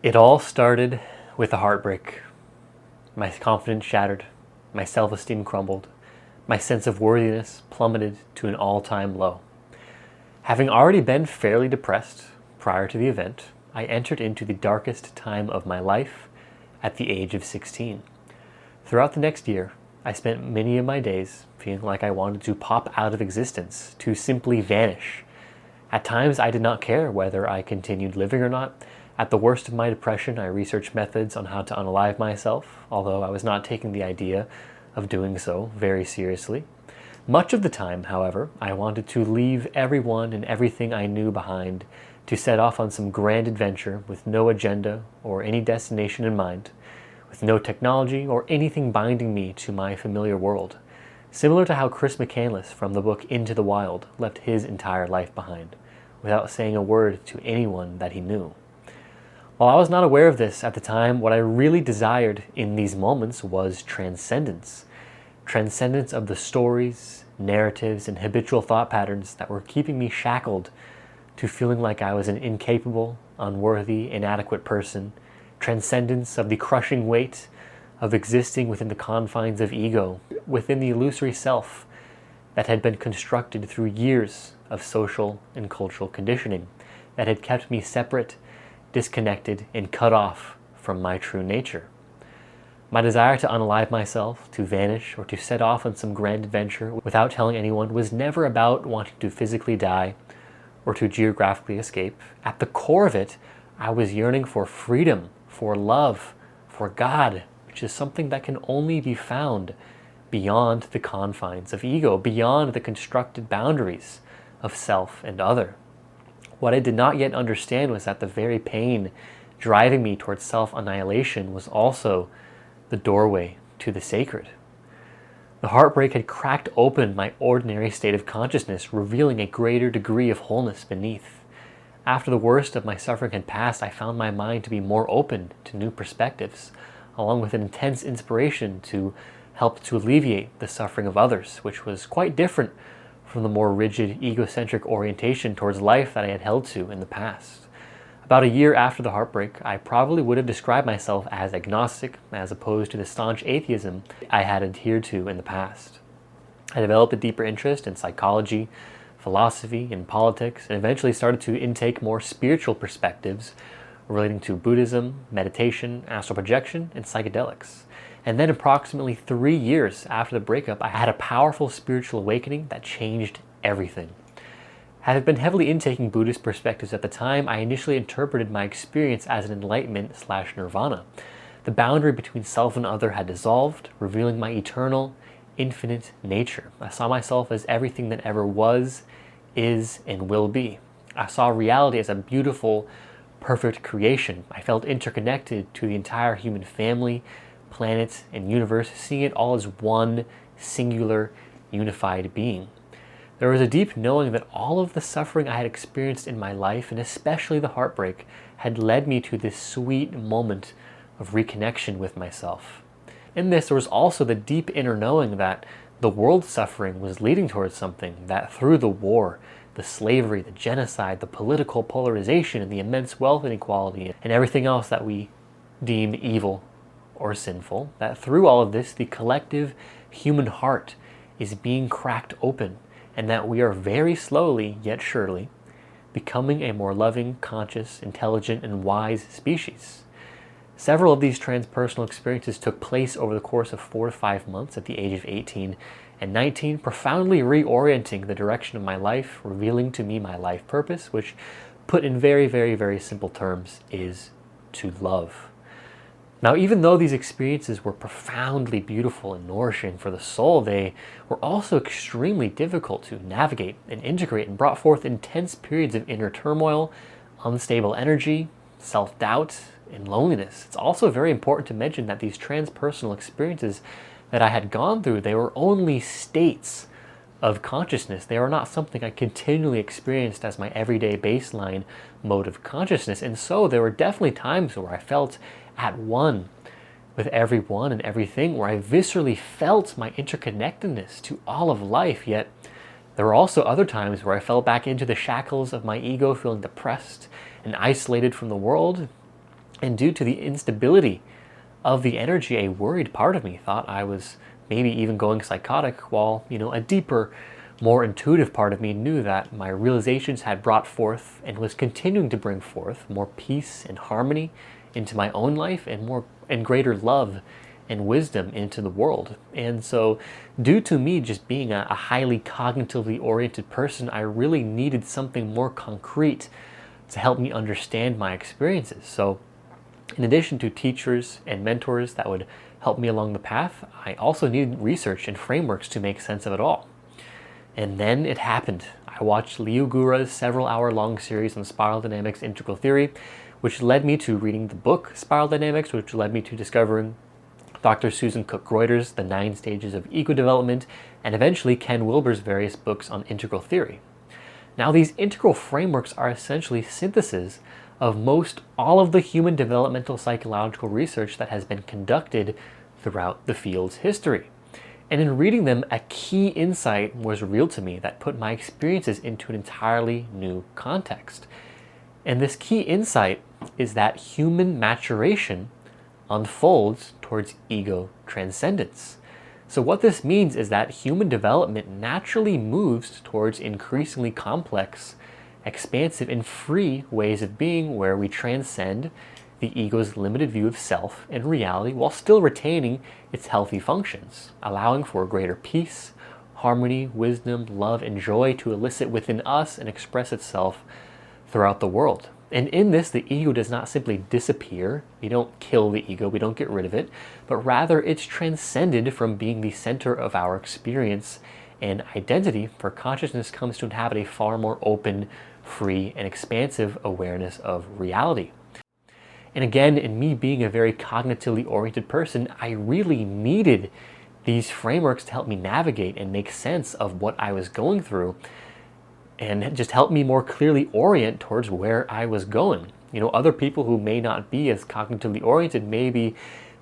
It all started with a heartbreak. My confidence shattered, my self-esteem crumbled, my sense of worthiness plummeted to an all-time low. Having already been fairly depressed prior to the event, I entered into the darkest time of my life at the age of 16. Throughout the next year, I spent many of my days feeling like I wanted to pop out of existence, to simply vanish. At times, I did not care whether I continued living or not. At the worst of my depression, I researched methods on how to unalive myself, although I was not taking the idea of doing so very seriously. Much of the time, however, I wanted to leave everyone and everything I knew behind, to set off on some grand adventure with no agenda or any destination in mind, with no technology or anything binding me to my familiar world, similar to how Chris McCandless from the book Into the Wild left his entire life behind, without saying a word to anyone that he knew. While I was not aware of this at the time, what I really desired in these moments was transcendence. Transcendence of the stories, narratives, and habitual thought patterns that were keeping me shackled to feeling like I was an incapable, unworthy, inadequate person. Transcendence of the crushing weight of existing within the confines of ego, within the illusory self that had been constructed through years of social and cultural conditioning that had kept me separate, disconnected, and cut off from my true nature. My desire to unalive myself, to vanish, or to set off on some grand adventure without telling anyone was never about wanting to physically die or to geographically escape. At the core of it, I was yearning for freedom, for love, for God, which is something that can only be found beyond the confines of ego, beyond the constructed boundaries of self and other. What I did not yet understand was that the very pain driving me towards self-annihilation was also the doorway to the sacred. The heartbreak had cracked open my ordinary state of consciousness, revealing a greater degree of wholeness beneath. After the worst of my suffering had passed, I found my mind to be more open to new perspectives, along with an intense inspiration to help to alleviate the suffering of others, which was quite different from the more rigid, egocentric orientation towards life that I had held to in the past. About a year after the heartbreak, I probably would have described myself as agnostic, as opposed to the staunch atheism I had adhered to in the past. I developed a deeper interest in psychology, philosophy, and politics, and eventually started to intake more spiritual perspectives relating to Buddhism, meditation, astral projection, and psychedelics. And then approximately 3 years after the breakup, I had a powerful spiritual awakening that changed everything. Having been heavily intaking Buddhist perspectives at the time, I initially interpreted my experience as an enlightenment/nirvana. The boundary between self and other had dissolved, revealing my eternal, infinite nature. I saw myself as everything that ever was, is, and will be. I saw reality as a beautiful, perfect creation. I felt interconnected to the entire human family, planet, and universe, seeing it all as one singular, unified being. There was a deep knowing that all of the suffering I had experienced in my life, and especially the heartbreak, had led me to this sweet moment of reconnection with myself. In this, there was also the deep inner knowing that the world's suffering was leading towards something, that through the war, the slavery, the genocide, the political polarization, and the immense wealth inequality, and everything else that we deem evil or sinful, that through all of this, the collective human heart is being cracked open, and that we are very slowly, yet surely, becoming a more loving, conscious, intelligent, and wise species. Several of these transpersonal experiences took place over the course of 4 to 5 months at the age of 18 and 19, profoundly reorienting the direction of my life, revealing to me my life purpose, which, put in very, very, very simple terms, is to love. Now, even though these experiences were profoundly beautiful and nourishing for the soul, they were also extremely difficult to navigate and integrate, and brought forth intense periods of inner turmoil, unstable energy, self-doubt, and loneliness. It's also very important to mention that these transpersonal experiences that I had gone through, they were only states of consciousness. They were not something I continually experienced as my everyday baseline mode of consciousness. And so there were definitely times where I felt at one with everyone and everything, where I viscerally felt my interconnectedness to all of life. Yet there were also other times where I fell back into the shackles of my ego, feeling depressed and isolated from the world. And due to the instability of the energy, a worried part of me thought I was maybe even going psychotic, while, a deeper, more intuitive part of me knew that my realizations had brought forth and was continuing to bring forth more peace and harmony into my own life, and greater love and wisdom into the world. And so, due to me just being a highly cognitively oriented person, I really needed something more concrete to help me understand my experiences. So in addition to teachers and mentors that would help me along the path, I also needed research and frameworks to make sense of it all. And then it happened. I watched Liu Gura's several-hour-long series on spiral dynamics integral theory, which led me to reading the book Spiral Dynamics, which led me to discovering Dr. Susan Cook-Greuter's The 9 Stages of Ego Development, and eventually Ken Wilber's various books on integral theory. Now, these integral frameworks are essentially syntheses of most all of the human developmental psychological research that has been conducted throughout the field's history. And in reading them, a key insight was revealed to me that put my experiences into an entirely new context. And this key insight is that human maturation unfolds towards ego transcendence. So what this means is that human development naturally moves towards increasingly complex, expansive, and free ways of being, where we transcend the ego's limited view of self and reality while still retaining its healthy functions, allowing for greater peace, harmony, wisdom, love, and joy to elicit within us and express itself throughout the world. And in this, the ego does not simply disappear. We don't kill the ego, we don't get rid of it, but rather it's transcended from being the center of our experience and identity, for consciousness comes to inhabit a far more open, free, and expansive awareness of reality. And again, in me being a very cognitively oriented person, I really needed these frameworks to help me navigate and make sense of what I was going through, and just help me more clearly orient towards where I was going. Other people who may not be as cognitively oriented may be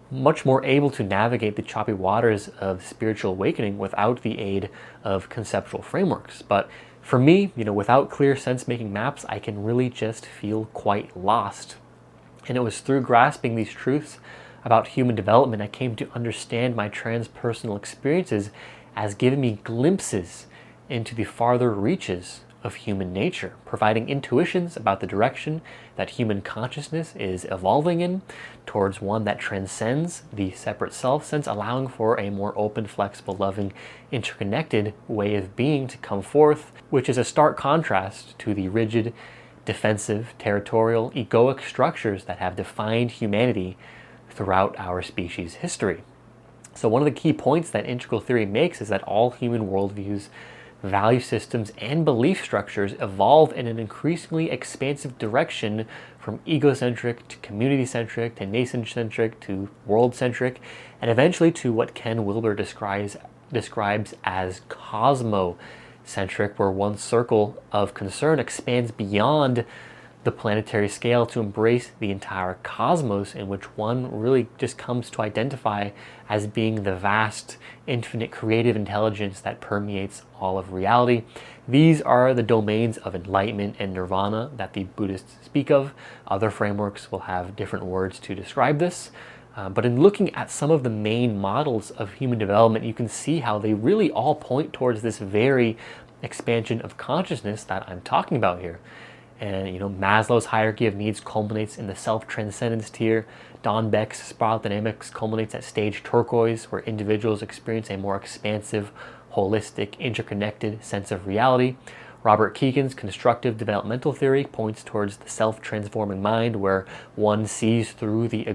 much more able to navigate the choppy waters of spiritual awakening without the aid of conceptual frameworks. But for me, without clear sense-making maps, I can really just feel quite lost. And it was through grasping these truths about human development I came to understand my transpersonal experiences as giving me glimpses into the farther reaches of human nature, providing intuitions about the direction that human consciousness is evolving in, towards one that transcends the separate self sense, allowing for a more open, flexible, loving, interconnected way of being to come forth, which is a stark contrast to the rigid, defensive, territorial, egoic structures that have defined humanity throughout our species' history. So one of the key points that integral theory makes is that all human worldviews, value systems, and belief structures evolve in an increasingly expansive direction, from egocentric to community-centric to nation-centric to world-centric, and eventually to what Ken Wilber describes as cosmocentric, where one circle of concern expands beyond the planetary scale to embrace the entire cosmos, in which one really just comes to identify as being the vast, infinite creative intelligence that permeates all of reality. These are the domains of enlightenment and nirvana that the Buddhists speak of. Other frameworks will have different words to describe this. But in looking at some of the main models of human development, you can see how they really all point towards this very expansion of consciousness that I'm talking about here. And Maslow's hierarchy of needs culminates in the self-transcendence tier. Don Beck's spiral dynamics culminates at stage turquoise, where individuals experience a more expansive, holistic, interconnected sense of reality. Robert Keegan's constructive developmental theory points towards the self-transforming mind, where one sees through the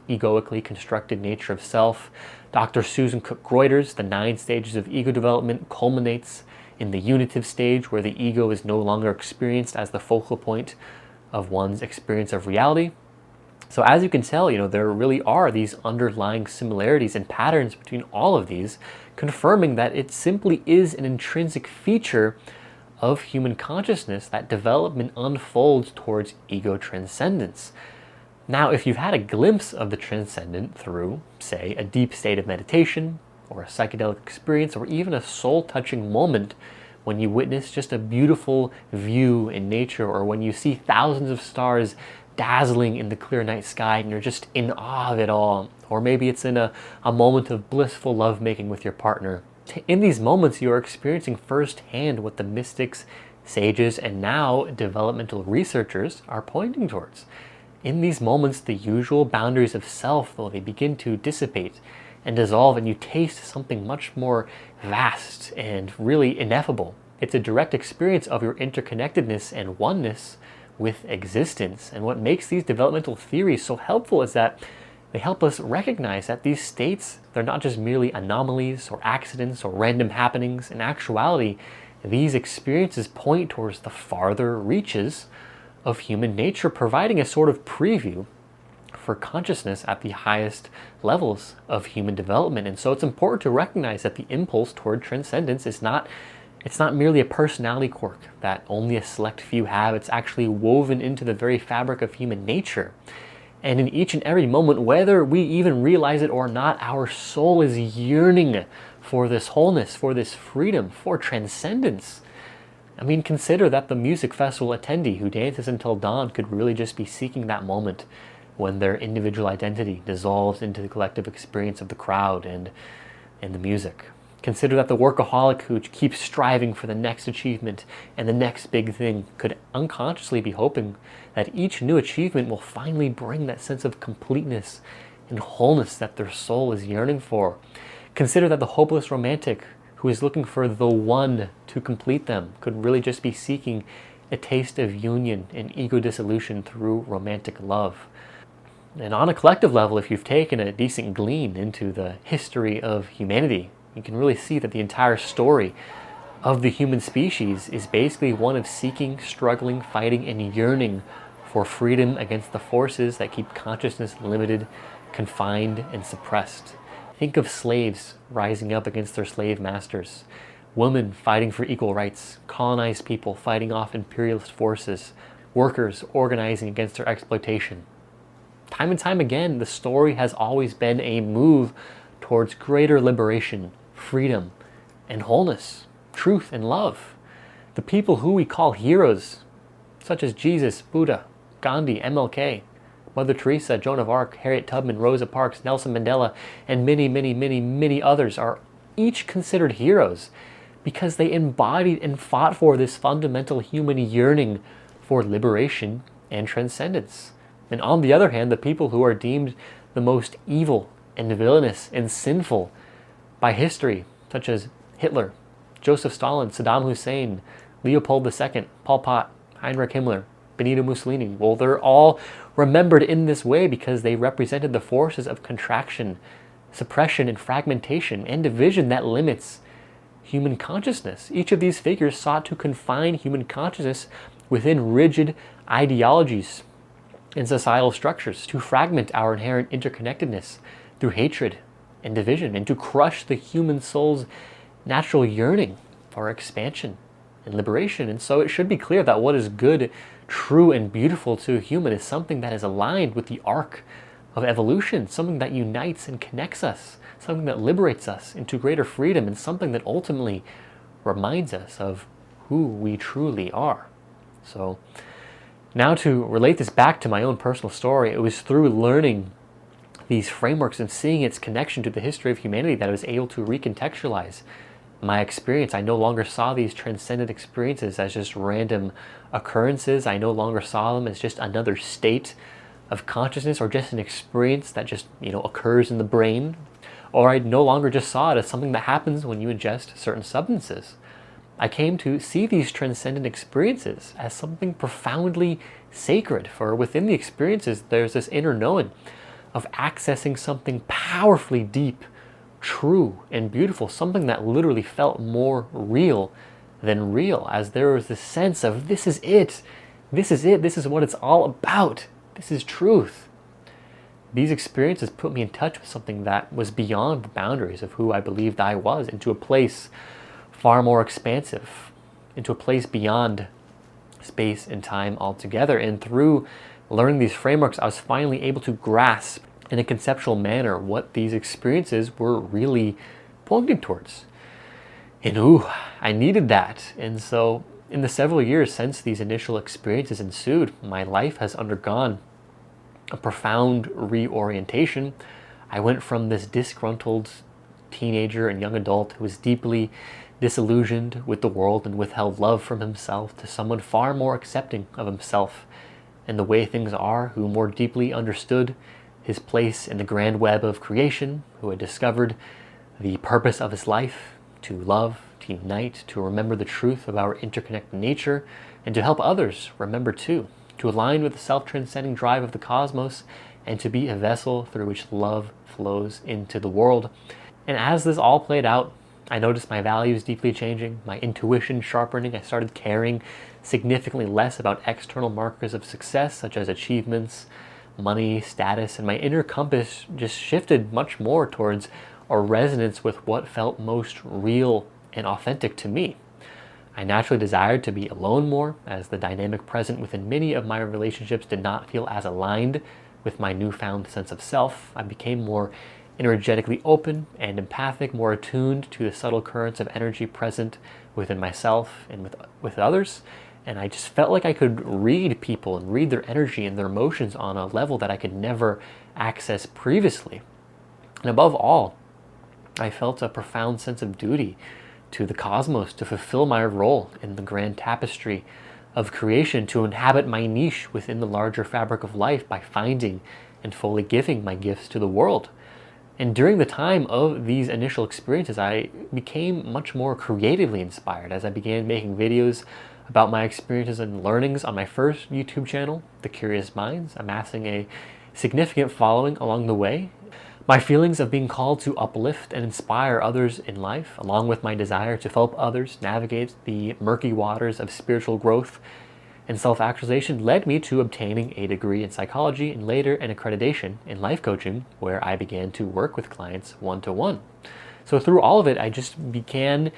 egoically constructed nature of self. Dr. Susan Cook-Greuter's The 9 Stages of Ego Development culminates in the unitive stage, where the ego is no longer experienced as the focal point of one's experience of reality. So as you can tell, there really are these underlying similarities and patterns between all of these, confirming that it simply is an intrinsic feature of human consciousness that development unfolds towards ego transcendence. Now, if you've had a glimpse of the transcendent through, say, a deep state of meditation, or a psychedelic experience, or even a soul-touching moment when you witness just a beautiful view in nature, or when you see thousands of stars dazzling in the clear night sky and you're just in awe of it all. Or maybe it's in a moment of blissful lovemaking with your partner. In these moments, you are experiencing firsthand what the mystics, sages, and now developmental researchers are pointing towards. In these moments, the usual boundaries of self, though, they begin to dissipate and dissolve, and you taste something much more vast and really ineffable. It's a direct experience of your interconnectedness and oneness with existence. And what makes these developmental theories so helpful is that they help us recognize that these states, they're not just merely anomalies or accidents or random happenings. In actuality, these experiences point towards the farther reaches of human nature, providing a sort of preview for consciousness at the highest levels of human development. And so it's important to recognize that the impulse toward transcendence is not merely a personality quirk that only a select few have. It's actually woven into the very fabric of human nature. And in each and every moment, whether we even realize it or not, our soul is yearning for this wholeness, for this freedom, for transcendence. I mean, consider that the music festival attendee who dances until dawn could really just be seeking that moment when their individual identity dissolves into the collective experience of the crowd and the music. Consider that the workaholic who keeps striving for the next achievement and the next big thing could unconsciously be hoping that each new achievement will finally bring that sense of completeness and wholeness that their soul is yearning for. Consider that the hopeless romantic who is looking for the one to complete them could really just be seeking a taste of union and ego dissolution through romantic love. And on a collective level, if you've taken a decent glean into the history of humanity, you can really see that the entire story of the human species is basically one of seeking, struggling, fighting, and yearning for freedom against the forces that keep consciousness limited, confined, and suppressed. Think of slaves rising up against their slave masters, women fighting for equal rights, colonized people fighting off imperialist forces, workers organizing against their exploitation. Time and time again, the story has always been a move towards greater liberation, freedom, and wholeness, truth and love. The people who we call heroes, such as Jesus, Buddha, Gandhi, MLK, Mother Teresa, Joan of Arc, Harriet Tubman, Rosa Parks, Nelson Mandela, and many, many, many, many others are each considered heroes because they embodied and fought for this fundamental human yearning for liberation and transcendence. And on the other hand, the people who are deemed the most evil and villainous and sinful by history, such as Hitler, Joseph Stalin, Saddam Hussein, Leopold II, Pol Pot, Heinrich Himmler, Benito Mussolini. Well, they're all remembered in this way because they represented the forces of contraction, suppression, and fragmentation, and division that limits human consciousness. Each of these figures sought to confine human consciousness within rigid ideologies and societal structures, to fragment our inherent interconnectedness through hatred and division, and to crush the human soul's natural yearning for expansion and liberation. And so it should be clear that what is good, true, and beautiful to a human is something that is aligned with the arc of evolution, something that unites and connects us, something that liberates us into greater freedom, and something that ultimately reminds us of who we truly are. So now, to relate this back to my own personal story, it was through learning these frameworks and seeing its connection to the history of humanity that I was able to recontextualize my experience. I no longer saw these transcendent experiences as just random occurrences. I no longer saw them as just another state of consciousness or just an experience that just, occurs in the brain. Or I no longer just saw it as something that happens when you ingest certain substances. I came to see these transcendent experiences as something profoundly sacred, for within the experiences there's this inner knowing of accessing something powerfully deep, true, and beautiful, something that literally felt more real than real, as there was this sense of this is it, this is what it's all about, this is truth. These experiences put me in touch with something that was beyond the boundaries of who I believed I was, into a place far more expansive, into a place beyond space and time altogether. And through learning these frameworks, I was finally able to grasp in a conceptual manner what these experiences were really pointing towards. And I needed that. And so In the several years since these initial experiences ensued, my life has undergone a profound reorientation. I went from this disgruntled teenager and young adult who was deeply disillusioned with the world and withheld love from himself to someone far more accepting of himself and the way things are, who more deeply understood his place in the grand web of creation, who had discovered the purpose of his life, to love, to unite, to remember the truth of our interconnected nature, and to help others remember too, to align with the self-transcending drive of the cosmos, and to be a vessel through which love flows into the world. And as this all played out, I noticed my values deeply changing, my intuition sharpening. I started caring significantly less about external markers of success, such as achievements, money, status, and my inner compass just shifted much more towards a resonance with what felt most real and authentic to me. I naturally desired to be alone more, as the dynamic present within many of my relationships did not feel as aligned with my newfound sense of self. I became more energetically open and empathic, more attuned to the subtle currents of energy present within myself and with others. And I just felt like I could read people and read their energy and their emotions on a level that I could never access previously. And above all, I felt a profound sense of duty to the cosmos, to fulfill my role in the grand tapestry of creation, to inhabit my niche within the larger fabric of life by finding and fully giving my gifts to the world. And during the time of these initial experiences, I became much more creatively inspired as I began making videos about my experiences and learnings on my first YouTube channel, The Curious Minds, amassing a significant following along the way. My feelings of being called to uplift and inspire others in life, along with my desire to help others navigate the murky waters of spiritual growth and self-actualization, led me to obtaining a degree in psychology and later an accreditation in life coaching, where I began to work with clients one-to-one. So through all of it, I just began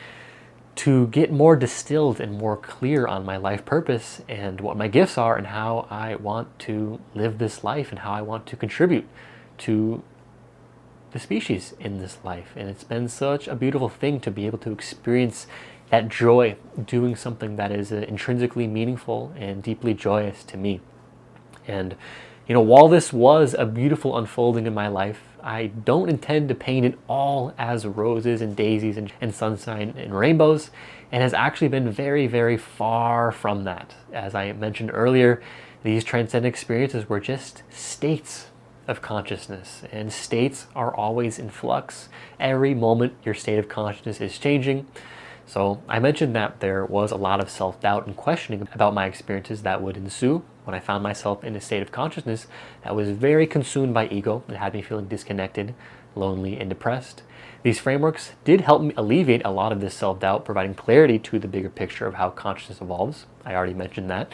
to get more distilled and more clear on my life purpose and what my gifts are and how I want to live this life and how I want to contribute to the species in this life. And it's been such a beautiful thing to be able to experience that joy doing something that is intrinsically meaningful and deeply joyous to me. And while this was a beautiful unfolding in my life, I don't intend to paint it all as roses and daisies and sunshine and rainbows. It has actually been very, very far from that. As I mentioned earlier, these transcendent experiences were just states of consciousness, and states are always in flux. Every moment your state of consciousness is changing. So I mentioned that there was a lot of self-doubt and questioning about my experiences that would ensue when I found myself in a state of consciousness that was very consumed by ego and had me feeling disconnected, lonely, and depressed. These frameworks did help me alleviate a lot of this self-doubt, providing clarity to the bigger picture of how consciousness evolves. I already mentioned that.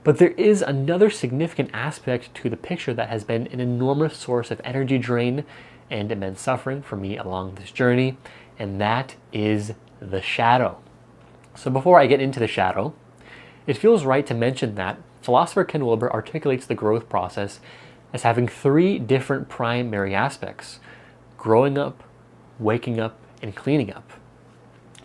But there is another significant aspect to the picture that has been an enormous source of energy drain and immense suffering for me along this journey, and that is the shadow. So before I get into the shadow, it feels right to mention that philosopher Ken Wilber articulates the growth process as having three different primary aspects: growing up, waking up, and cleaning up.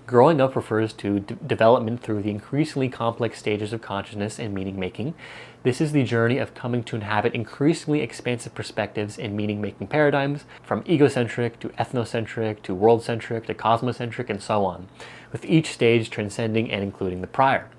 Growing up refers to development through the increasingly complex stages of consciousness and meaning making. This is the journey of coming to inhabit increasingly expansive perspectives and meaning making paradigms, from egocentric to ethnocentric to world-centric to cosmocentric and so on, with each stage transcending and including the prior.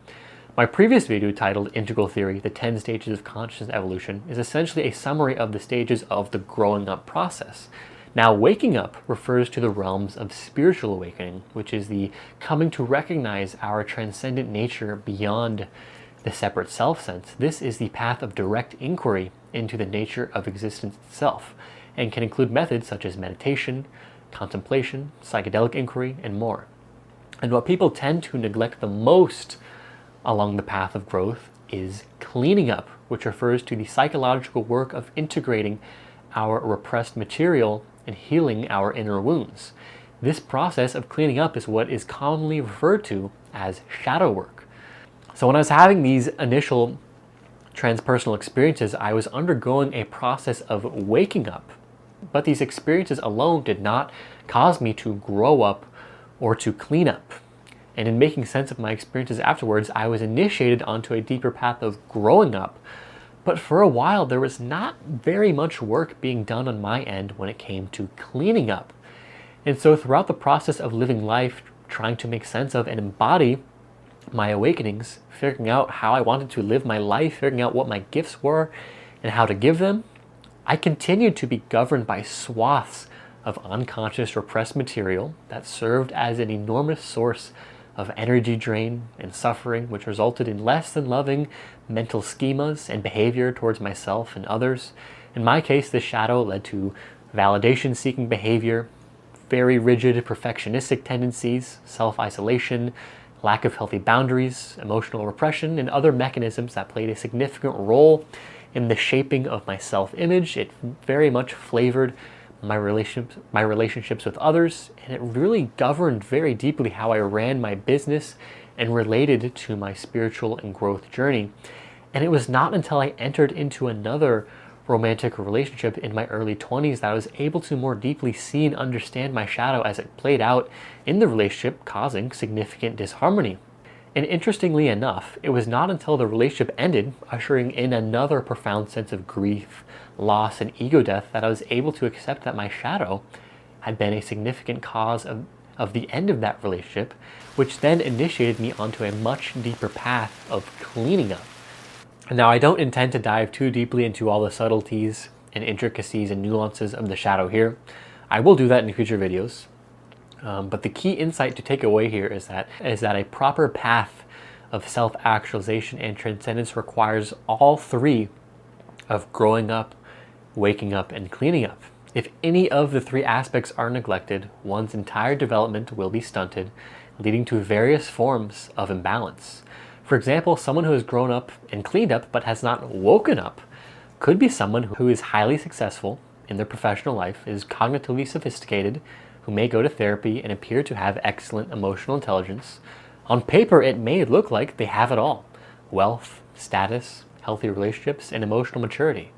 My previous video titled Integral Theory, The 10 Stages of Consciousness Evolution, is essentially a summary of the stages of the growing up process. Now, waking up refers to the realms of spiritual awakening, which is the coming to recognize our transcendent nature beyond the separate self sense. This is the path of direct inquiry into the nature of existence itself, and can include methods such as meditation, contemplation, psychedelic inquiry, and more. And what people tend to neglect the most along the path of growth is cleaning up, which refers to the psychological work of integrating our repressed material and healing our inner wounds. This process of cleaning up is what is commonly referred to as shadow work. So when I was having these initial transpersonal experiences, I was undergoing a process of waking up. But these experiences alone did not cause me to grow up or to clean up. And in making sense of my experiences afterwards, I was initiated onto a deeper path of growing up. But for a while, there was not very much work being done on my end when it came to cleaning up. And so throughout the process of living life, trying to make sense of and embody my awakenings, figuring out how I wanted to live my life, figuring out what my gifts were and how to give them, I continued to be governed by swaths of unconscious repressed material that served as an enormous source of energy drain and suffering, which resulted in less than loving mental schemas and behavior towards myself and others. In my case, this shadow led to validation-seeking behavior, very rigid perfectionistic tendencies, self-isolation, lack of healthy boundaries, emotional repression, and other mechanisms that played a significant role in the shaping of my self-image. It very much flavored my relationships with others, and it really governed very deeply how I ran my business and related to my spiritual and growth journey. And it was not until I entered into another romantic relationship in my early 20s that I was able to more deeply see and understand my shadow as it played out in the relationship, causing significant disharmony. And interestingly enough, it was not until the relationship ended, ushering in another profound sense of grief, loss, and ego death, that I was able to accept that my shadow had been a significant cause of the end of that relationship, which then initiated me onto a much deeper path of cleaning up. Now, I don't intend to dive too deeply into all the subtleties and intricacies and nuances of the shadow here. I will do that in future videos. But the key insight to take away here is that a proper path of self-actualization and transcendence requires all three of growing up, waking up, and cleaning up. If any of the three aspects are neglected, one's entire development will be stunted, leading to various forms of imbalance. For example, someone who has grown up and cleaned up but has not woken up could be someone who is highly successful in their professional life, is cognitively sophisticated, who may go to therapy and appear to have excellent emotional intelligence. On paper, it may look like they have it all: wealth, status, healthy relationships, and emotional maturity.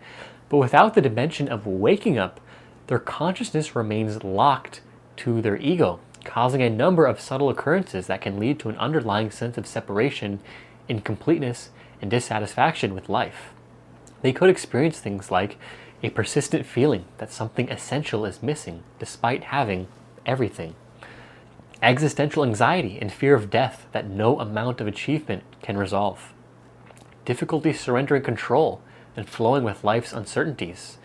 But without the dimension of waking up, their consciousness remains locked to their ego, causing a number of subtle occurrences that can lead to an underlying sense of separation, incompleteness, and dissatisfaction with life. They could experience things like a persistent feeling that something essential is missing despite having everything, existential anxiety and fear of death that no amount of achievement can resolve, difficulty surrendering control and flowing with life's uncertainties,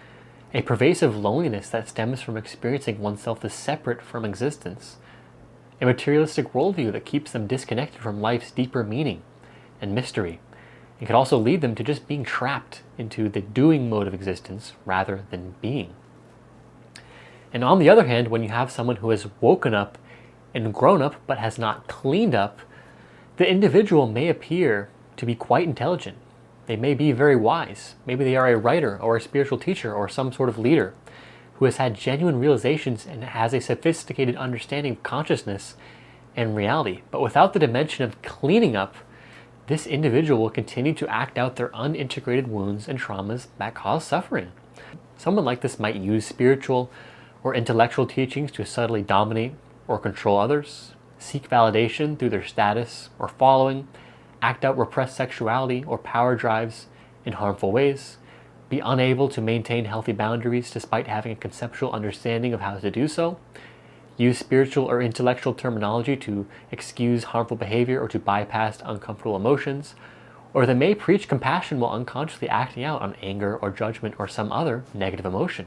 a pervasive loneliness that stems from experiencing oneself as separate from existence, a materialistic worldview that keeps them disconnected from life's deeper meaning and mystery. It could also lead them to just being trapped into the doing mode of existence rather than being. And on the other hand, when you have someone who has woken up and grown up but has not cleaned up, the individual may appear to be quite intelligent. They may be very wise. Maybe they are a writer or a spiritual teacher or some sort of leader who has had genuine realizations and has a sophisticated understanding of consciousness and reality. But without the dimension of cleaning up, this individual will continue to act out their unintegrated wounds and traumas that cause suffering. Someone like this might use spiritual or intellectual teachings to subtly dominate or control others, seek validation through their status or following, act out repressed sexuality or power drives in harmful ways, be unable to maintain healthy boundaries despite having a conceptual understanding of how to do so, use spiritual or intellectual terminology to excuse harmful behavior or to bypass uncomfortable emotions, or they may preach compassion while unconsciously acting out on anger or judgment or some other negative emotion.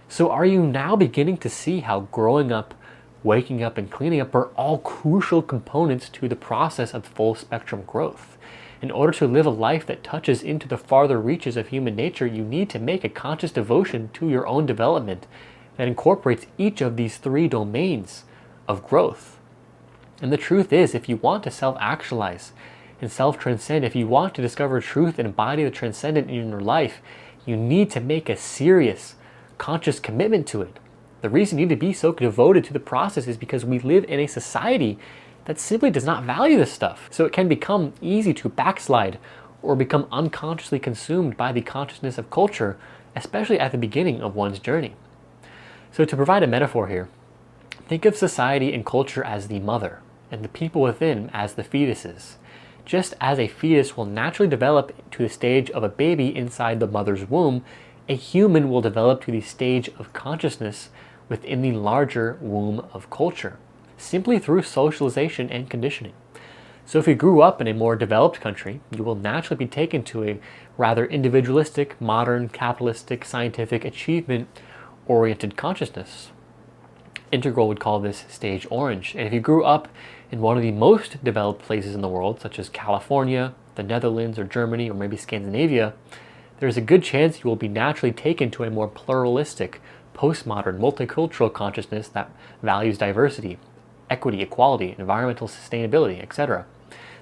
So are you now beginning to see how growing up, waking up, and cleaning up are all crucial components to the process of full spectrum growth? In order to live a life that touches into the farther reaches of human nature, you need to make a conscious devotion to your own development that incorporates each of these three domains of growth. And the truth is, if you want to self-actualize and self-transcend, if you want to discover truth and embody the transcendent in your life, you need to make a serious, conscious commitment to it. The reason you need to be so devoted to the process is because we live in a society that simply does not value this stuff. So it can become easy to backslide or become unconsciously consumed by the consciousness of culture, especially at the beginning of one's journey. So to provide a metaphor here, think of society and culture as the mother, and the people within as the fetuses. Just as a fetus will naturally develop to the stage of a baby inside the mother's womb, a human will develop to the stage of consciousness within the larger womb of culture, simply through socialization and conditioning. So if you grew up in a more developed country, you will naturally be taken to a rather individualistic, modern, capitalistic, scientific, achievement-oriented consciousness. Integral would call this stage orange. And if you grew up in one of the most developed places in the world, such as California, the Netherlands, or Germany, or maybe Scandinavia, there's a good chance you will be naturally taken to a more pluralistic, postmodern, multicultural consciousness that values diversity, equity, equality, environmental sustainability, etc.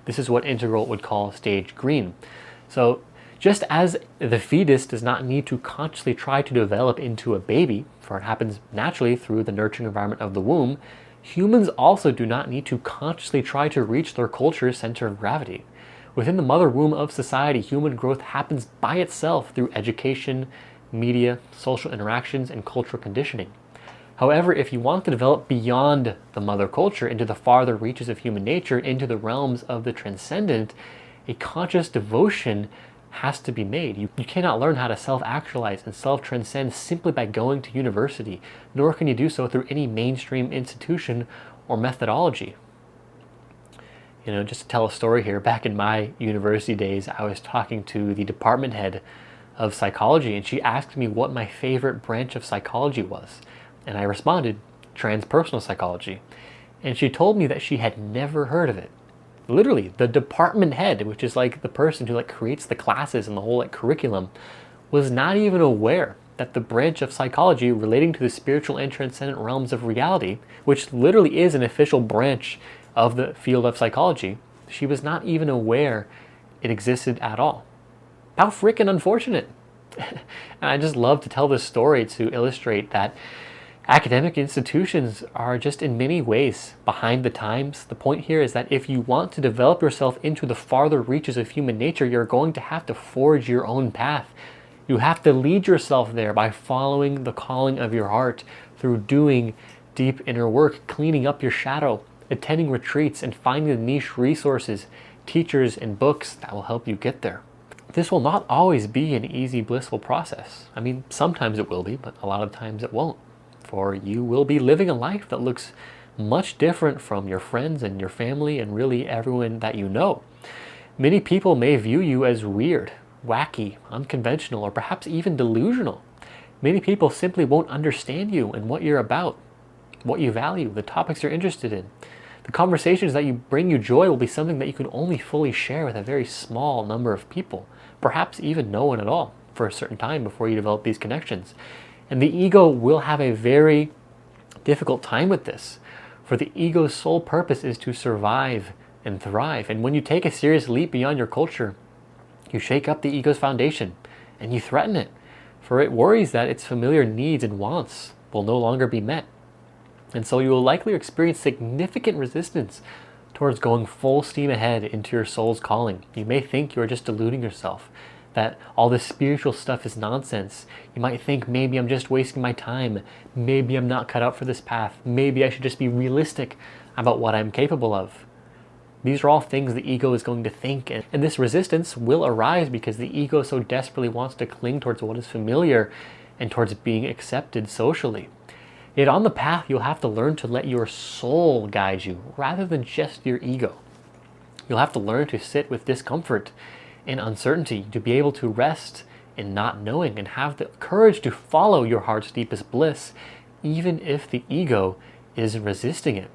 This is what Integral would call stage green. So just as the fetus does not need to consciously try to develop into a baby, for it happens naturally through the nurturing environment of the womb, humans also do not need to consciously try to reach their culture's center of gravity. Within the mother womb of society, human growth happens by itself through education, media, social interactions, and cultural conditioning. However, if you want to develop beyond the mother culture into the farther reaches of human nature, into the realms of the transcendent, a conscious devotion has to be made. You cannot learn how to self-actualize and self-transcend simply by going to university, nor can you do so through any mainstream institution or methodology. Just to tell a story here, back in my university days, I was talking to the department head of psychology, and she asked me what my favorite branch of psychology was. And I responded, transpersonal psychology. And she told me that she had never heard of it. Literally, the department head, which is like the person who creates the classes and the whole curriculum, was not even aware that the branch of psychology relating to the spiritual and transcendent realms of reality, which literally is an official branch of the field of psychology, she was not even aware it existed at all. How freaking unfortunate. And I just love to tell this story to illustrate that academic institutions are just in many ways behind the times. The point here is that if you want to develop yourself into the farther reaches of human nature, you're going to have to forge your own path. You have to lead yourself there by following the calling of your heart through doing deep inner work, cleaning up your shadow, attending retreats, and finding the niche resources, teachers, and books that will help you get there. This will not always be an easy, blissful process. I mean, sometimes it will be, but a lot of times it won't. For you will be living a life that looks much different from your friends and your family and really everyone that you know. Many people may view you as weird, wacky, unconventional, or perhaps even delusional. Many people simply won't understand you and what you're about, what you value, the topics you're interested in. The conversations that bring you joy will be something that you can only fully share with a very small number of people, perhaps even no one at all, for a certain time before you develop these connections. And the ego will have a very difficult time with this, for the ego's sole purpose is to survive and thrive. And when you take a serious leap beyond your culture, you shake up the ego's foundation and you threaten it, for it worries that its familiar needs and wants will no longer be met. And so you will likely experience significant resistance towards going full steam ahead into your soul's calling. You may think you are just deluding yourself, that all this spiritual stuff is nonsense. You might think maybe I'm just wasting my time. Maybe I'm not cut out for this path. Maybe I should just be realistic about what I'm capable of. These are all things the ego is going to think, and this resistance will arise because the ego so desperately wants to cling towards what is familiar and towards being accepted socially. Yet on the path, you'll have to learn to let your soul guide you rather than just your ego. You'll have to learn to sit with discomfort and uncertainty, to be able to rest in not knowing and have the courage to follow your heart's deepest bliss, even if the ego is resisting it.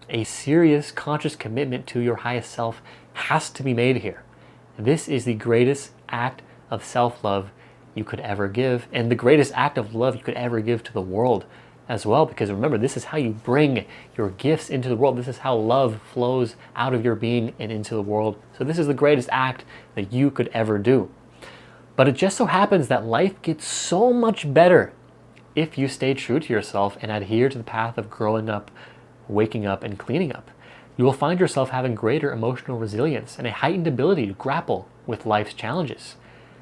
A serious conscious commitment to your highest self has to be made here. This is the greatest act of self-love you could ever give, and the greatest act of love you could ever give to the world as well, because remember, this is how you bring your gifts into the world. This is how love flows out of your being and into the world. So this is the greatest act that you could ever do. But it just so happens that life gets so much better if you stay true to yourself and adhere to the path of growing up, waking up, and cleaning up. You will find yourself having greater emotional resilience and a heightened ability to grapple with life's challenges.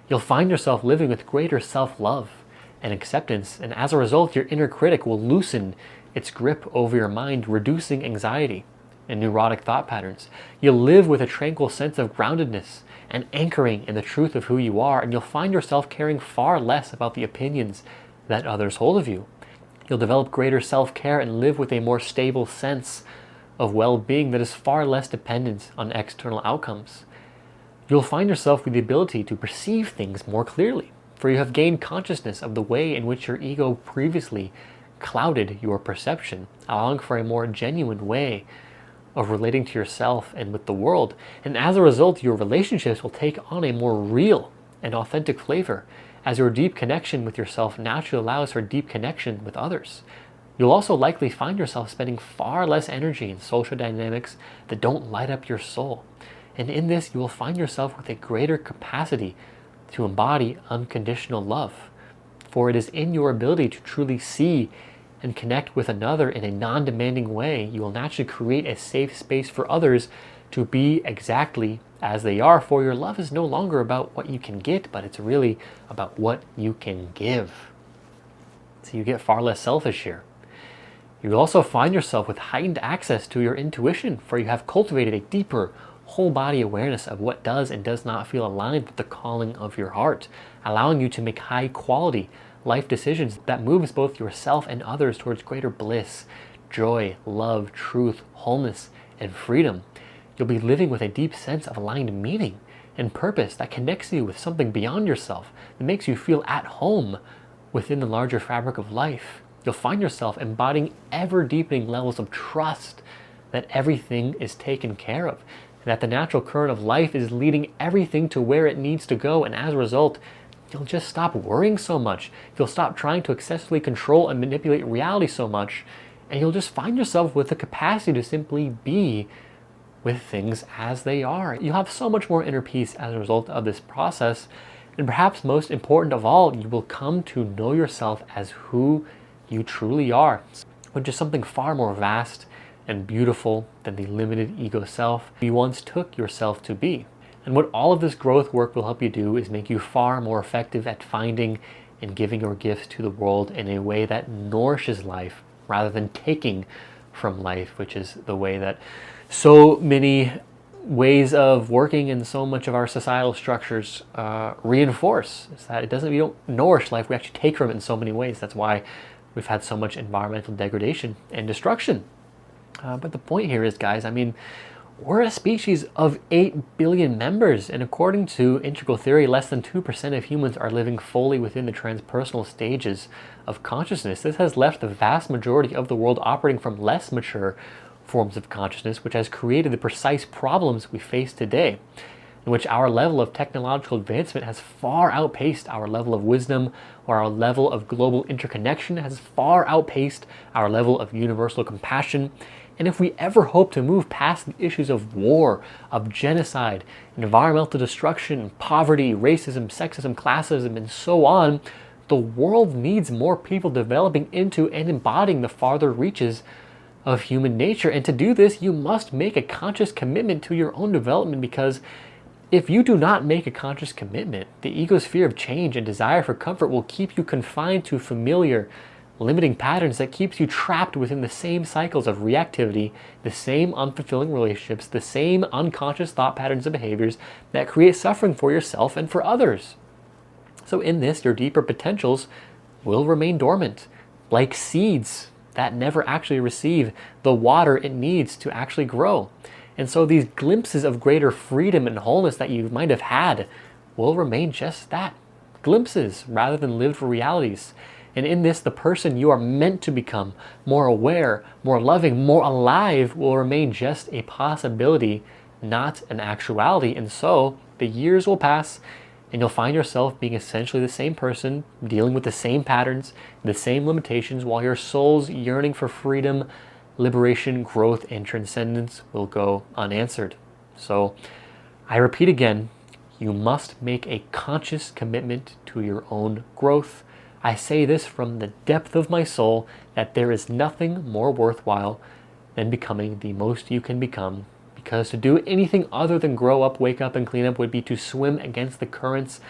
You'll find yourself living with greater self-love and acceptance, and as a result, your inner critic will loosen its grip over your mind, reducing anxiety, and neurotic thought patterns. You'll live with a tranquil sense of groundedness and anchoring in the truth of who you are, and you'll find yourself caring far less about the opinions that others hold of you. You'll develop greater self-care and live with a more stable sense of well-being that is far less dependent on external outcomes. You'll find yourself with the ability to perceive things more clearly, for you have gained consciousness of the way in which your ego previously clouded your perception, allowing for a more genuine way of relating to yourself and with the world. And as a result, your relationships will take on a more real and authentic flavor, as your deep connection with yourself naturally allows for deep connection with others. You'll also likely find yourself spending far less energy in social dynamics that don't light up your soul. And in this, you will find yourself with a greater capacity to embody unconditional love. For it is in your ability to truly see and connect with another in a non-demanding way, you will naturally create a safe space for others to be exactly as they are. For your love is no longer about what you can get, but it's really about what you can give. So you get far less selfish here. You also find yourself with heightened access to your intuition, for you have cultivated a deeper whole body awareness of what does and does not feel aligned with the calling of your heart, allowing you to make high quality life decisions that moves both yourself and others towards greater bliss, joy, love, truth, wholeness, and freedom. You'll be living with a deep sense of aligned meaning and purpose that connects you with something beyond yourself, that makes you feel at home within the larger fabric of life. You'll find yourself embodying ever deepening levels of trust that everything is taken care of, and that the natural current of life is leading everything to where it needs to go. And as a result, you'll just stop worrying so much. You'll stop trying to excessively control and manipulate reality so much, and you'll just find yourself with the capacity to simply be with things as they are. You'll have so much more inner peace as a result of this process, and perhaps most important of all, you will come to know yourself as who you truly are, which is something far more vast and beautiful than the limited ego self you once took yourself to be. And what all of this growth work will help you do is make you far more effective at finding and giving your gifts to the world in a way that nourishes life rather than taking from life, which is the way that so many ways of working and so much of our societal structures reinforce. Is that we don't nourish life, we actually take from it in so many ways. That's why we've had so much environmental degradation and destruction. But the point here is, guys, we're a species of 8 billion members, and according to integral theory, less than 2% of humans are living fully within the transpersonal stages of consciousness. This has left the vast majority of the world operating from less mature forms of consciousness, which has created the precise problems we face today, in which our level of technological advancement has far outpaced our level of wisdom, or our level of global interconnection has far outpaced our level of universal compassion. And if we ever hope to move past the issues of war, of genocide, environmental destruction, poverty, racism, sexism, classism, and so on, the world needs more people developing into and embodying the farther reaches of human nature. And to do this, you must make a conscious commitment to your own development, because if you do not make a conscious commitment, the ego's fear of change and desire for comfort will keep you confined to familiar, limiting patterns that keeps you trapped within the same cycles of reactivity, the same unfulfilling relationships, the same unconscious thought patterns and behaviors that create suffering for yourself and for others. So in this, your deeper potentials will remain dormant, like seeds that never actually receive the water it needs to actually grow. And so these glimpses of greater freedom and wholeness that you might have had will remain just that, glimpses rather than lived realities. And in this, the person you are meant to become, more aware, more loving, more alive, will remain just a possibility, not an actuality. And so the years will pass, and you'll find yourself being essentially the same person, dealing with the same patterns, the same limitations, while your soul's yearning for freedom, liberation, growth, and transcendence will go unanswered. So I repeat again, you must make a conscious commitment to your own growth. I say this from the depth of my soul, that there is nothing more worthwhile than becoming the most you can become, because to do anything other than grow up, wake up, and clean up would be to swim against the currents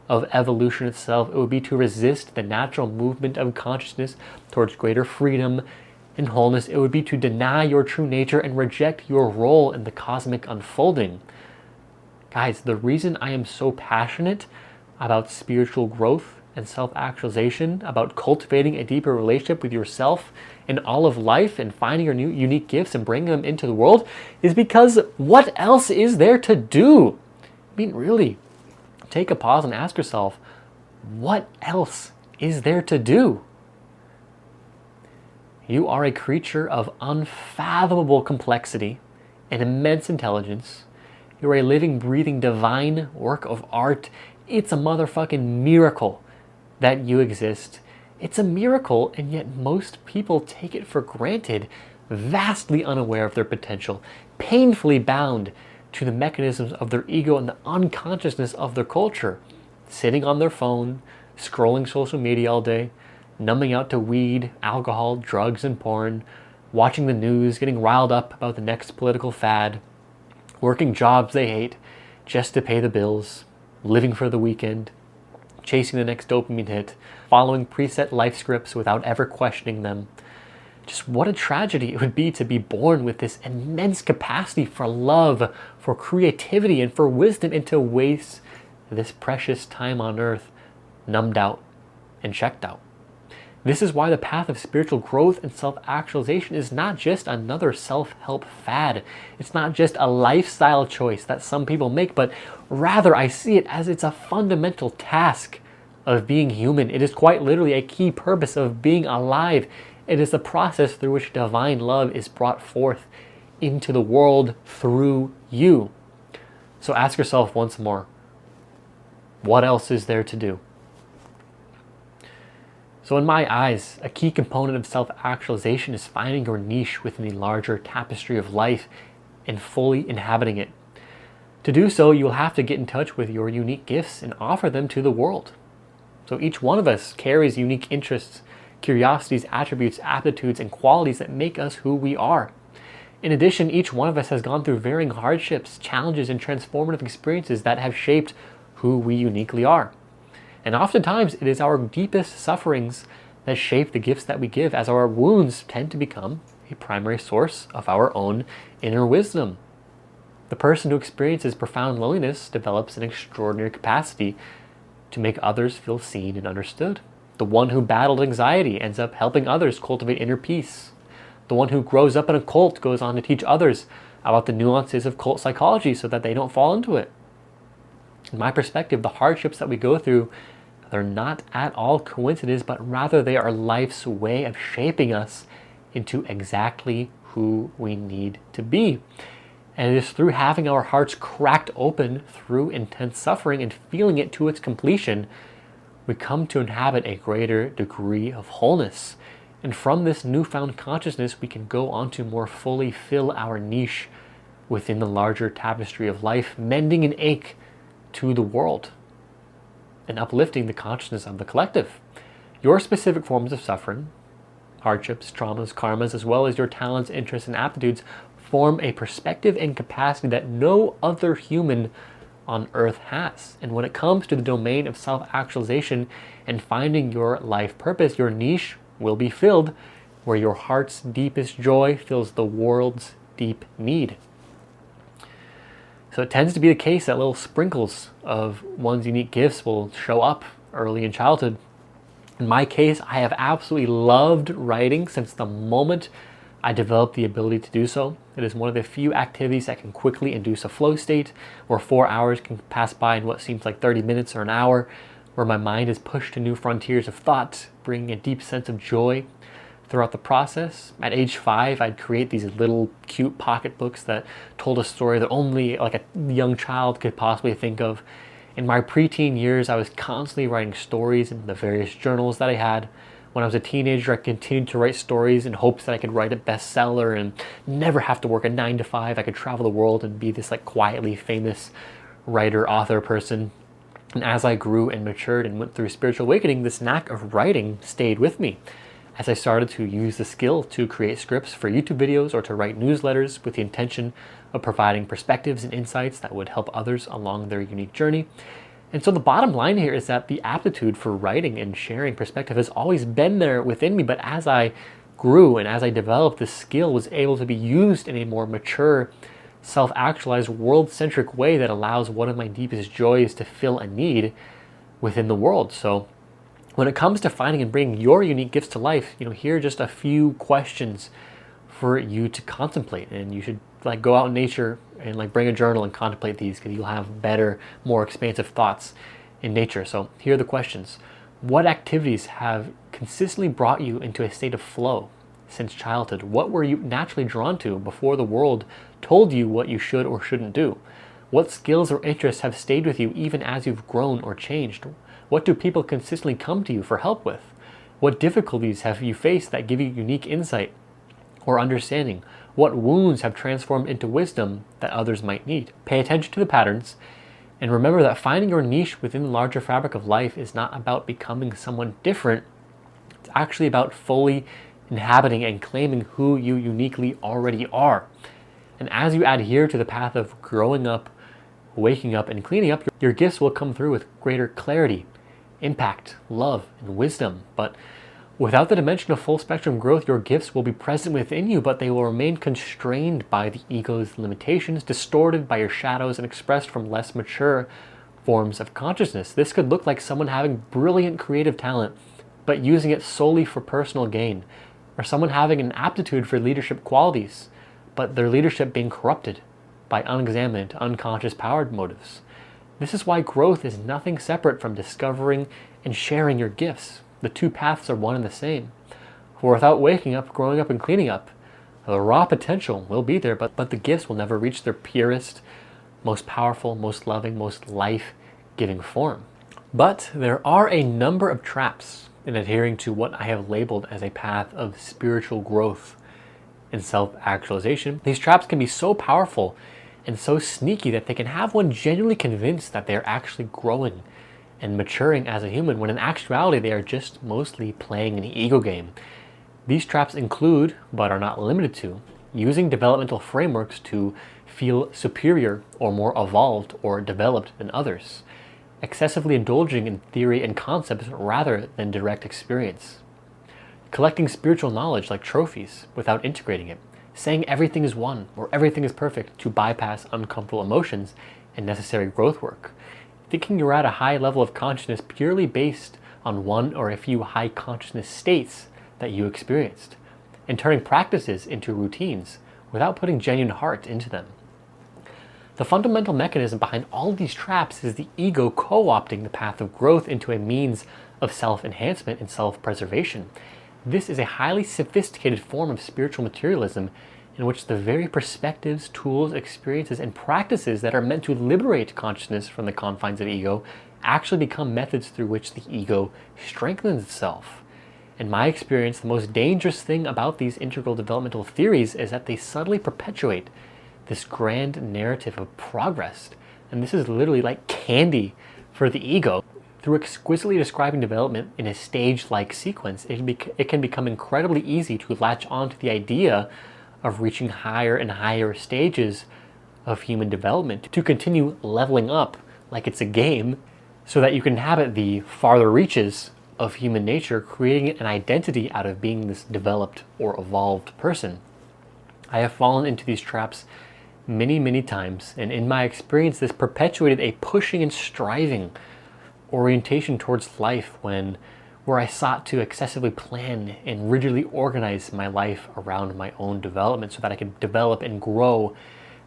of evolution itself. It would be to resist the natural movement of consciousness towards greater freedom In wholeness, it would be to deny your true nature and reject your role in the cosmic unfolding. Guys, the reason I am so passionate about spiritual growth and self-actualization, about cultivating a deeper relationship with yourself and all of life and finding your new unique gifts and bringing them into the world, is because what else is there to do? I mean, really, take a pause and ask yourself, what else is there to do? You are a creature of unfathomable complexity and immense intelligence. You're a living, breathing, divine work of art. It's a motherfucking miracle that you exist. It's a miracle, and yet most people take it for granted, vastly unaware of their potential, painfully bound to the mechanisms of their ego and the unconsciousness of their culture, sitting on their phone, scrolling social media all day, numbing out to weed, alcohol, drugs, and porn, watching the news, getting riled up about the next political fad, working jobs they hate just to pay the bills, living for the weekend, chasing the next dopamine hit, following preset life scripts without ever questioning them. Just what a tragedy it would be to be born with this immense capacity for love, for creativity, and for wisdom, and to waste this precious time on earth numbed out and checked out. This is why the path of spiritual growth and self-actualization is not just another self-help fad. It's not just a lifestyle choice that some people make, but rather I see it as it's a fundamental task of being human. It is quite literally a key purpose of being alive. It is the process through which divine love is brought forth into the world through you. So ask yourself once more, what else is there to do? So in my eyes, a key component of self-actualization is finding your niche within the larger tapestry of life and fully inhabiting it. To do so, you'll have to get in touch with your unique gifts and offer them to the world. So each one of us carries unique interests, curiosities, attributes, aptitudes, and qualities that make us who we are. In addition, each one of us has gone through varying hardships, challenges, and transformative experiences that have shaped who we uniquely are. And oftentimes, it is our deepest sufferings that shape the gifts that we give, as our wounds tend to become a primary source of our own inner wisdom. The person who experiences profound loneliness develops an extraordinary capacity to make others feel seen and understood. The one who battled anxiety ends up helping others cultivate inner peace. The one who grows up in a cult goes on to teach others about the nuances of cult psychology so that they don't fall into it. In my perspective, the hardships that we go through, they're not at all coincidence, but rather they are life's way of shaping us into exactly who we need to be. And it is through having our hearts cracked open through intense suffering and feeling it to its completion, we come to inhabit a greater degree of wholeness. And from this newfound consciousness, we can go on to more fully fill our niche within the larger tapestry of life, mending an ache to the world and uplifting the consciousness of the collective. Your specific forms of suffering, hardships, traumas, karmas, as well as your talents, interests, and aptitudes form a perspective and capacity that no other human on earth has. And when it comes to the domain of self-actualization and finding your life purpose, your niche will be filled where your heart's deepest joy fills the world's deep need. So it tends to be the case that little sprinkles of one's unique gifts will show up early in childhood. In my case, I have absolutely loved writing since the moment I developed the ability to do so. It is one of the few activities that can quickly induce a flow state where 4 hours can pass by in what seems like 30 minutes or an hour, where my mind is pushed to new frontiers of thought, bringing a deep sense of joy throughout the process. At age 5, I'd create these little cute pocketbooks that told a story that only like a young child could possibly think of. In my preteen years, I was constantly writing stories in the various journals that I had. When I was a teenager, I continued to write stories in hopes that I could write a bestseller and never have to work a 9 to 5. I could travel the world and be this like quietly famous writer, author person. And as I grew and matured and went through spiritual awakening, this knack of writing stayed with me. As I started to use the skill to create scripts for YouTube videos or to write newsletters with the intention of providing perspectives and insights that would help others along their unique journey. And so the bottom line here is that the aptitude for writing and sharing perspective has always been there within me, but as I grew and as I developed, this skill was able to be used in a more mature, self-actualized, world-centric way that allows one of my deepest joys to fill a need within the world. So when it comes to finding and bringing your unique gifts to life, here are just a few questions for you to contemplate. And you should go out in nature and bring a journal and contemplate these, because you'll have better, more expansive thoughts in nature. So here are the questions. What activities have consistently brought you into a state of flow since childhood? What were you naturally drawn to before the world told you what you should or shouldn't do? What skills or interests have stayed with you even as you've grown or changed? What do people consistently come to you for help with? What difficulties have you faced that give you unique insight or understanding? What wounds have transformed into wisdom that others might need? Pay attention to the patterns, and remember that finding your niche within the larger fabric of life is not about becoming someone different. It's actually about fully inhabiting and claiming who you uniquely already are. And as you adhere to the path of growing up, waking up, and cleaning up, your gifts will come through with greater clarity, impact, love, and wisdom. But without the dimension of full spectrum growth, your gifts will be present within you, but they will remain constrained by the ego's limitations, distorted by your shadows, and expressed from less mature forms of consciousness. This could look like someone having brilliant creative talent, but using it solely for personal gain, or someone having an aptitude for leadership qualities, but their leadership being corrupted by unexamined, unconscious powered motives. This is why growth is nothing separate from discovering and sharing your gifts. The two paths are one and the same. For without waking up, growing up, and cleaning up, the raw potential will be there, but the gifts will never reach their purest, most powerful, most loving, most life-giving form. But there are a number of traps in adhering to what I have labeled as a path of spiritual growth and self-actualization. These traps can be so powerful and so sneaky that they can have one genuinely convinced that they're actually growing and maturing as a human, when in actuality they are just mostly playing an ego game. These traps include, but are not limited to, using developmental frameworks to feel superior or more evolved or developed than others, excessively indulging in theory and concepts rather than direct experience, collecting spiritual knowledge like trophies without integrating it, saying everything is one or everything is perfect to bypass uncomfortable emotions and necessary growth work, thinking you're at a high level of consciousness purely based on one or a few high consciousness states that you experienced, and turning practices into routines without putting genuine heart into them. The fundamental mechanism behind all of these traps is the ego co-opting the path of growth into a means of self-enhancement and self-preservation. This is a highly sophisticated form of spiritual materialism in which the very perspectives, tools, experiences, and practices that are meant to liberate consciousness from the confines of ego actually become methods through which the ego strengthens itself. In my experience, the most dangerous thing about these integral developmental theories is that they subtly perpetuate this grand narrative of progress. And this is literally like candy for the ego. Through exquisitely describing development in a stage-like sequence, it can become incredibly easy to latch on to the idea of reaching higher and higher stages of human development, to continue leveling up like it's a game, so that you can inhabit the farther reaches of human nature, creating an identity out of being this developed or evolved person. I have fallen into these traps many, many times, and in my experience, this perpetuated a pushing and striving orientation towards life where I sought to excessively plan and rigidly organize my life around my own development so that I could develop and grow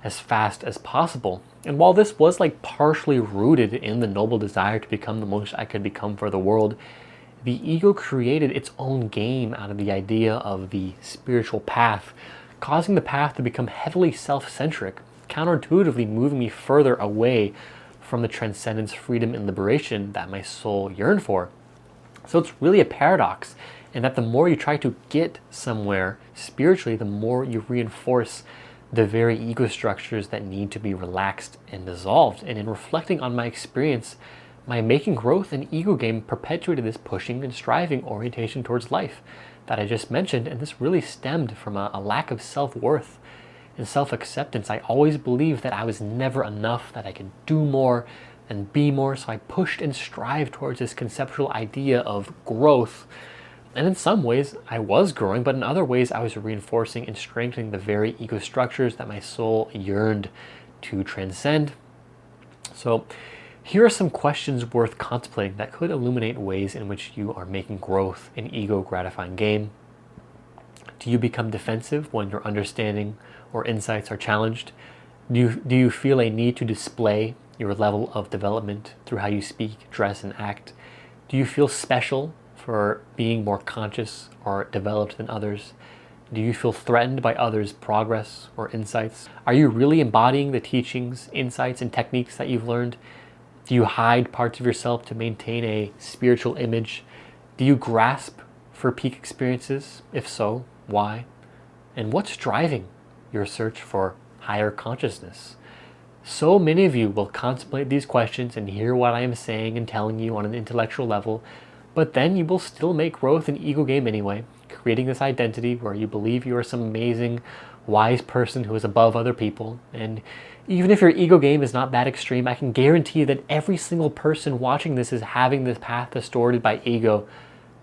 as fast as possible. And while this was partially rooted in the noble desire to become the most I could become for the world, the ego created its own game out of the idea of the spiritual path, causing the path to become heavily self-centric, counterintuitively moving me further away from the transcendence, freedom, and liberation that my soul yearned for. So it's really a paradox, in that the more you try to get somewhere spiritually, the more you reinforce the very ego structures that need to be relaxed and dissolved. And in reflecting on my experience, my making growth and ego game perpetuated this pushing and striving orientation towards life that I just mentioned, and this really stemmed from a lack of self-worth and self-acceptance. I always believed that I was never enough, that I could do more and be more, so I pushed and strived towards this conceptual idea of growth And in some ways, I was growing, but in other ways, I was reinforcing and strengthening the very ego structures that my soul yearned to transcend. So here are some questions worth contemplating that could illuminate ways in which you are making growth an ego-gratifying game. Do you become defensive when your understanding or insights are challenged? Do you feel a need to display your level of development through how you speak, dress, and act? Do you feel special for being more conscious or developed than others? Do you feel threatened by others' progress or insights? Are you really embodying the teachings, insights, and techniques that you've learned? Do you hide parts of yourself to maintain a spiritual image? Do you grasp for peak experiences? If so, why? And what's driving your search for higher consciousness? So many of you will contemplate these questions and hear what I am saying and telling you on an intellectual level, but then you will still make growth an ego game anyway, creating this identity where you believe you are some amazing, wise person who is above other people. And even if your ego game is not that extreme, I can guarantee that every single person watching this is having this path distorted by ego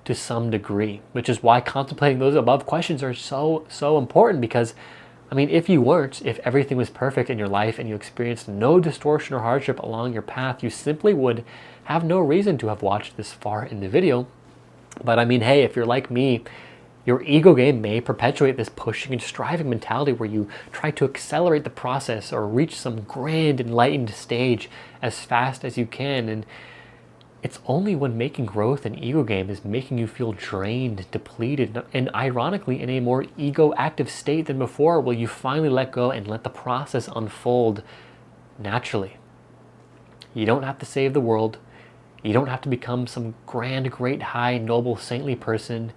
to some degree, which is why contemplating those above questions are so important. Because I mean, if you weren't, if everything was perfect in your life and you experienced no distortion or hardship along your path, you simply would have no reason to have watched this far in the video. But I mean, hey, if you're like me, your ego game may perpetuate this pushing and striving mentality where you try to accelerate the process or reach some grand enlightened stage as fast as you can. And it's only when making growth an ego game is making you feel drained, depleted, and ironically in a more ego active state than before will you finally let go and let the process unfold naturally. You don't have to save the world. You don't have to become some grand, great, high, noble, saintly person.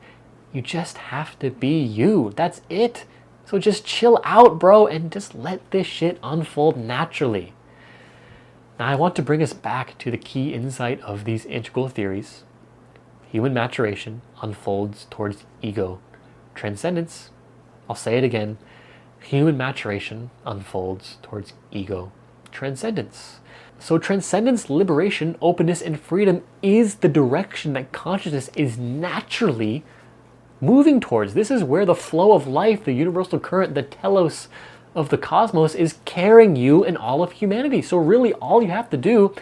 You just have to be you. That's it. So just chill out, bro, and just let this shit unfold naturally. Now I want to bring us back to the key insight of these integral theories. Human maturation unfolds towards ego transcendence. I'll say it again. Human maturation unfolds towards ego transcendence. So transcendence, liberation, openness, and freedom is the direction that consciousness is naturally moving towards. This is where the flow of life, the universal current, the telos of the cosmos is carrying you and all of humanity. So really all you have to do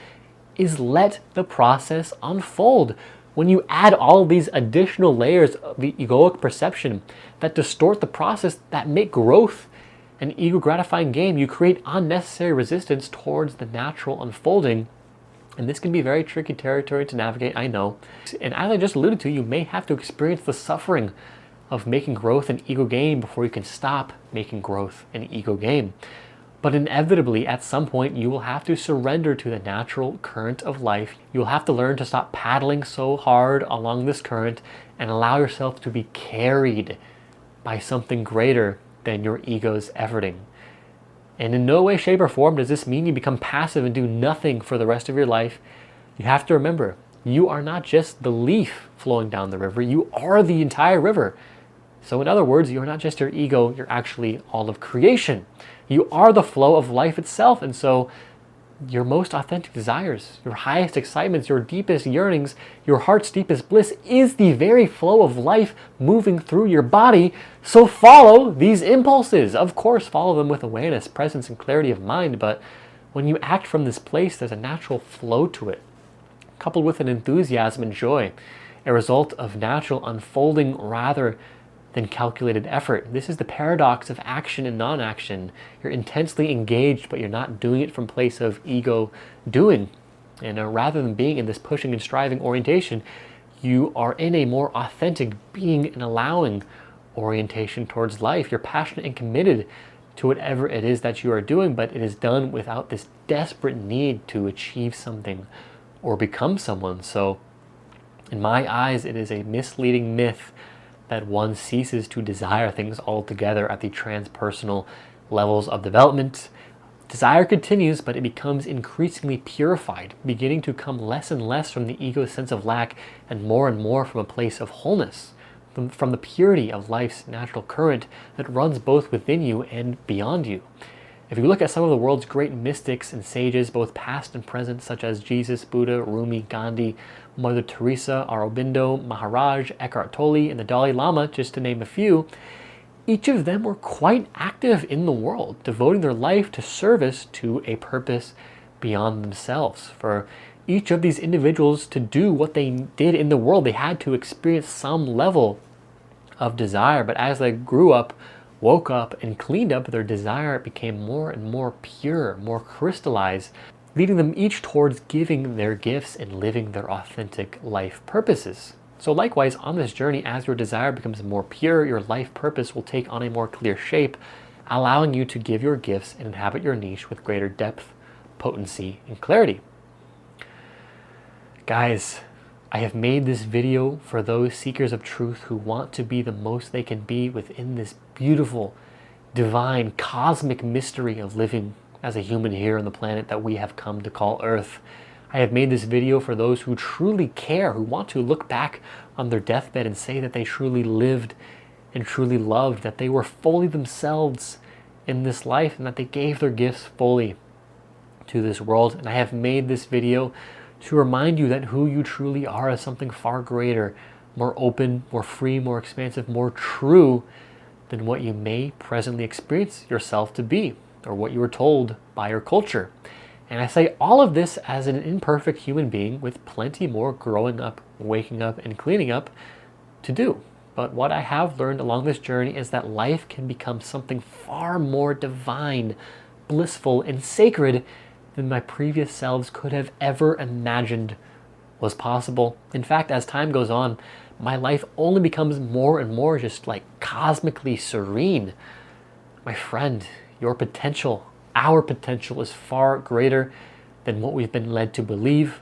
is let the process unfold. When you add all these additional layers of the egoic perception that distort the process, that make growth an ego gratifying game, you create unnecessary resistance towards the natural unfolding. And this can be very tricky territory to navigate, I know. And as I just alluded to, you may have to experience the suffering of making growth an ego game before you can stop making growth an ego game. But inevitably, at some point, you will have to surrender to the natural current of life. You'll have to learn to stop paddling so hard along this current and allow yourself to be carried by something greater than your ego's efforting. And in no way, shape, or form does this mean you become passive and do nothing for the rest of your life. You have to remember, you are not just the leaf flowing down the river, you are the entire river. So in other words, you're not just your ego, you're actually all of creation. You are the flow of life itself. And so your most authentic desires, your highest excitements, your deepest yearnings, your heart's deepest bliss is the very flow of life moving through your body. So follow these impulses. Of course, follow them with awareness, presence, and clarity of mind. But when you act from this place, there's a natural flow to it, coupled with an enthusiasm and joy, a result of natural unfolding rather than calculated effort. This is the paradox of action and non-action. You're intensely engaged, but you're not doing it from a place of ego doing. And rather than being in this pushing and striving orientation, you are in a more authentic being and allowing orientation towards life. You're passionate and committed to whatever it is that you are doing, but it is done without this desperate need to achieve something or become someone. So in my eyes, it is a misleading myth that one ceases to desire things altogether at the transpersonal levels of development. Desire continues, but it becomes increasingly purified, beginning to come less and less from the ego's sense of lack and more from a place of wholeness, from the purity of life's natural current that runs both within you and beyond you. If you look at some of the world's great mystics and sages, both past and present, such as Jesus, Buddha, Rumi, Gandhi, Mother Teresa, Aurobindo, Maharaj, Eckhart Tolle, and the Dalai Lama, just to name a few, each of them were quite active in the world, devoting their life to service to a purpose beyond themselves. For each of these individuals to do what they did in the world, they had to experience some level of desire. But as they grew up, woke up, and cleaned up, their desire became more and more pure, more crystallized, leading them each towards giving their gifts and living their authentic life purposes. So likewise, on this journey, as your desire becomes more pure, your life purpose will take on a more clear shape, allowing you to give your gifts and inhabit your niche with greater depth, potency, and clarity. Guys, I have made this video for those seekers of truth who want to be the most they can be within this beautiful, divine, cosmic mystery of living as a human here on the planet that we have come to call Earth. I have made this video for those who truly care, who want to look back on their deathbed and say that they truly lived and truly loved, that they were fully themselves in this life, and that they gave their gifts fully to this world. And I have made this video to remind you that who you truly are is something far greater, more open, more free, more expansive, more true than what you may presently experience yourself to be, or what you were told by your culture. And I say all of this as an imperfect human being with plenty more growing up, waking up, and cleaning up to do. But what I have learned along this journey is that life can become something far more divine, blissful, and sacred than my previous selves could have ever imagined was possible. In fact, as time goes on, my life only becomes more and more just like cosmically serene. My friend, your potential, our potential is far greater than what we've been led to believe.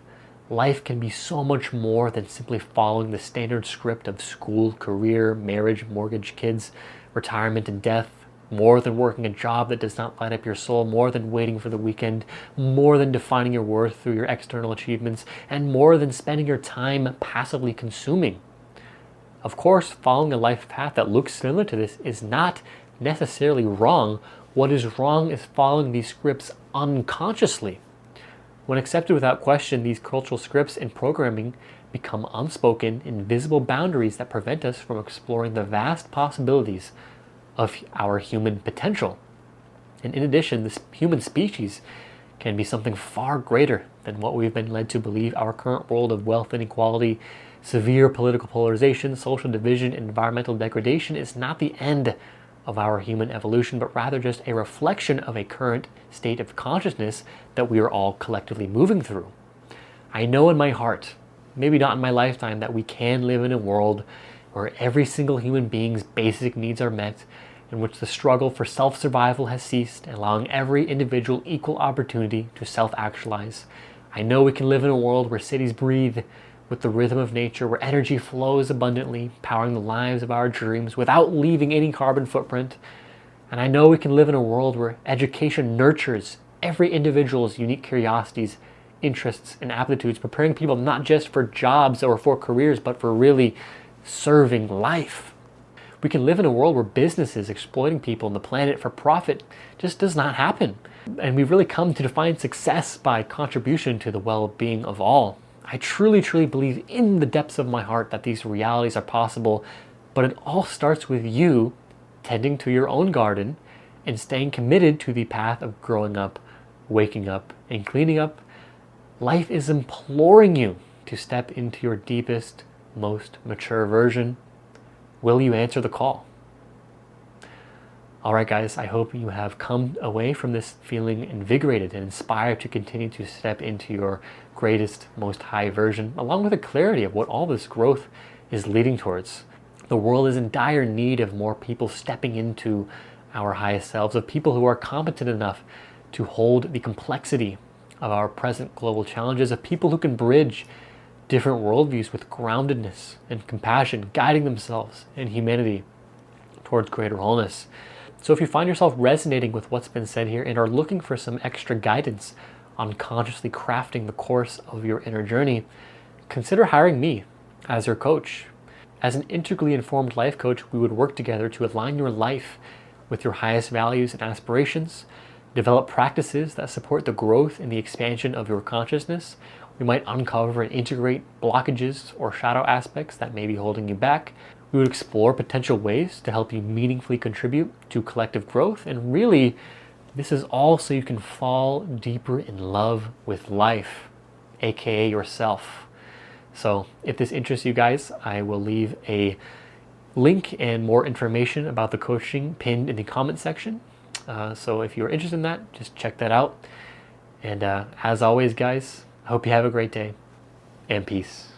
Life can be so much more than simply following the standard script of school, career, marriage, mortgage, kids, retirement, and death. More than working a job that does not light up your soul, more than waiting for the weekend, more than defining your worth through your external achievements, and more than spending your time passively consuming. Of course, following a life path that looks similar to this is not necessarily wrong. What is wrong is following these scripts unconsciously. When accepted without question, these cultural scripts and programming become unspoken, invisible boundaries that prevent us from exploring the vast possibilities of our human potential. And in addition, this human species can be something far greater than what we've been led to believe. Our current world of wealth inequality, severe political polarization, social division, and environmental degradation is not the end of our human evolution, but rather just a reflection of a current state of consciousness that we are all collectively moving through. I know in my heart, maybe not in my lifetime, that we can live in a world where every single human being's basic needs are met, in which the struggle for self-survival has ceased, and allowing every individual equal opportunity to self-actualize. I know we can live in a world where cities breathe with the rhythm of nature, where energy flows abundantly, powering the lives of our dreams without leaving any carbon footprint. And I know we can live in a world where education nurtures every individual's unique curiosities, interests, and aptitudes, preparing people not just for jobs or for careers, but for really serving life. We can live in a world where businesses exploiting people and the planet for profit just does not happen. And we've really come to define success by contribution to the well-being of all. I truly, truly believe in the depths of my heart that these realities are possible, but it all starts with you tending to your own garden and staying committed to the path of growing up, waking up, and cleaning up. Life is imploring you to step into your deepest, most mature version. Will you answer the call? All right, guys, I hope you have come away from this feeling invigorated and inspired to continue to step into your greatest, most high version, along with a clarity of what all this growth is leading towards. The world is in dire need of more people stepping into our highest selves, of people who are competent enough to hold the complexity of our present global challenges, of people who can bridge different worldviews with groundedness and compassion, guiding themselves and humanity towards greater wholeness. So if you find yourself resonating with what's been said here and are looking for some extra guidance on consciously crafting the course of your inner journey, consider hiring me as your coach. As an integrally informed life coach, we would work together to align your life with your highest values and aspirations, develop practices that support the growth and the expansion of your consciousness. We might uncover and integrate blockages or shadow aspects that may be holding you back. We would explore potential ways to help you meaningfully contribute to collective growth. And really, this is all so you can fall deeper in love with life, aka yourself. So if this interests you guys, I will leave a link and more information about the coaching pinned in the comment section. So if you're interested in that, just check that out. And as always, guys, I hope you have a great day, and peace.